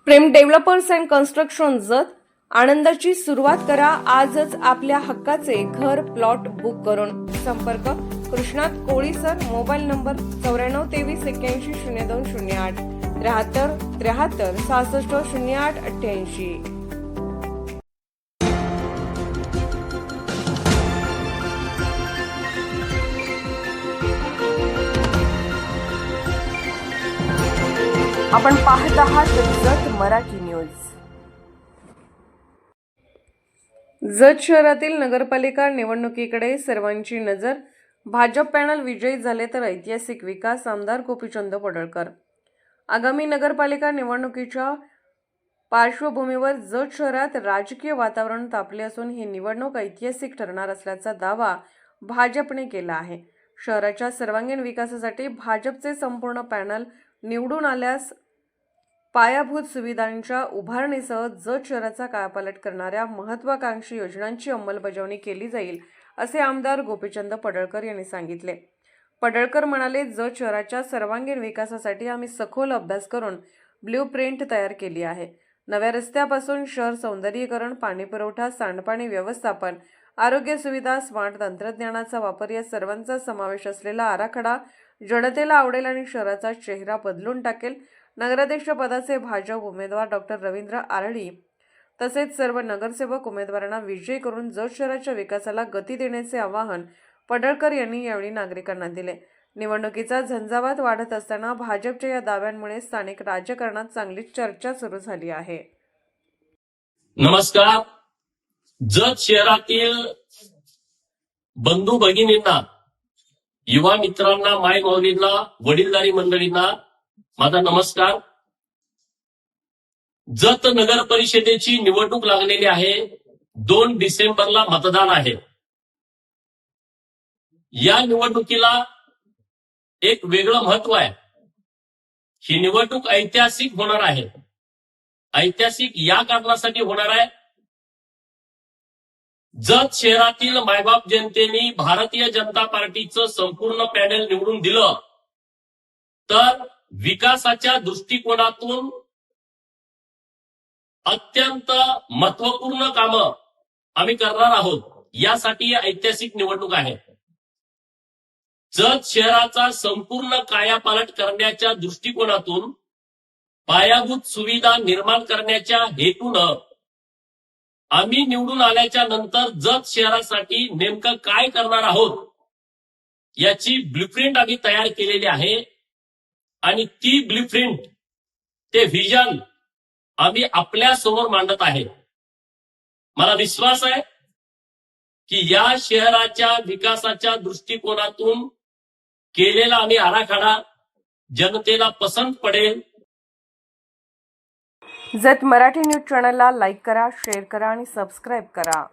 Prem developers and construction जत आनंदाची सुरुवात करा आजच आपल्या हक्काचे घर प्लॉट बुक करून संपर्क कृष्णात कोळी सर मोबाईल नंबर 9423810208 73 66 08 88। आपण पाहत आहात जत मराठी न्यूज। जत शहरातील नगरपालिका निवडणुकीकडे सर्वांची नजर। भाजप पॅनल विजयी झाले तर ऐतिहासिक विकास। आमदार गोपीचंद पडळकर। आगामी नगरपालिका निवडणुकीच्या पार्श्वभूमीवर जत शहरात राजकीय वातावरण तापले असून ही निवडणूक ऐतिहासिक ठरणार असल्याचा दावा भाजपने केला आहे। शहराच्या सर्वांगीण विकासासाठी भाजपचे संपूर्ण पॅनल निवडून आल्यास पायाभूत सुविधांच्या उभारणीसह जत शहराचा कायापालट करणाऱ्या महत्त्वाकांक्षी योजनांची अंमलबजावणी केली जाईल, असे आमदार गोपीचंद पडळकर यांनी सांगितले। पडळकर म्हणाले, जत शहराच्या सर्वांगीण विकासासाठी आम्ही सखोल अभ्यास करून ब्ल्यूप्रिंट तयार केली आहे। नव्या रस्त्यापासून शहर सौंदर्यीकरण, पाणीपुरवठा, सांडपाणी व्यवस्थापन, आरोग्य सुविधा, स्मार्ट तंत्रज्ञानाचा वापर या सर्वांचा समावेश असलेला आराखडा जनतेला आवडेल आणि शहराचा चेहरा बदलून टाकेल। नगराध्यक्ष पदाचे भाजप उमेदवार डॉक्टर रवींद्र आरळी तसेच सर्व नगरसेवक उमेदवारांना विजयी करून जत शहराच्या विकासाला गती देण्याचे आवाहन पडळकर यांनी यावेळी नागरिकांना दिले। निवडणुकीचा झंझावात वाढत असताना भाजपच्या या दाव्यांमुळे स्थानिक राजकारणात चांगलीच चर्चा सुरू झाली आहे। नमस्कार। जत शहरातील बंधू भगिनींना, युवा मित्रांना, माय माऊलींना, वडीलधारी मंडळींना माझा नमस्कार। जत नगर परिषदेची निवडणूक लागलेली आहे। 2 डिसेंबरला मतदान आहे। या निवडणुकीला एक वेगळं महत्व आहे। ही निवडणूक ऐतिहासिक होणार आहे। ऐतिहासिक या कारणासाठी होणार आहे, जत शहरातील मायबाप जनतेने भारतीय जनता पार्टीचं संपूर्ण पॅनल निवडून दिलं तर विकासाच्या दृष्टिकोनातून अत्यंत महत्वपूर्ण कामं आम्ही करणार आहोत। यासाठी ऐतिहासिक निवडणूक आहे। जत शहराचा संपूर्ण कायापालट करण्याच्या दृष्टिकोनातून पायाभूत सुविधा निर्माण करण्याच्या हेतूनं आम्ही निवडून आल्याच्या नंतर जत शहरासाठी नेमकं काय करणार आहोत याची ब्ल्यूप्रिंट आम्ही तयार केलेली आहे आणि ती ब्ल्यूप्रिंट, ते व्हिजन आम्ही आपल्या समोर मांडत आहे। मला विश्वास आहे की या शहराच्या विकासाच्या दृष्टिकोनातून केलेला आम्ही आराखडा जनतेला पसंत पडेल। जत मराठी न्यूज चॅनलला लाईक करा, शेअर करा आणि सबस्क्राईब करा।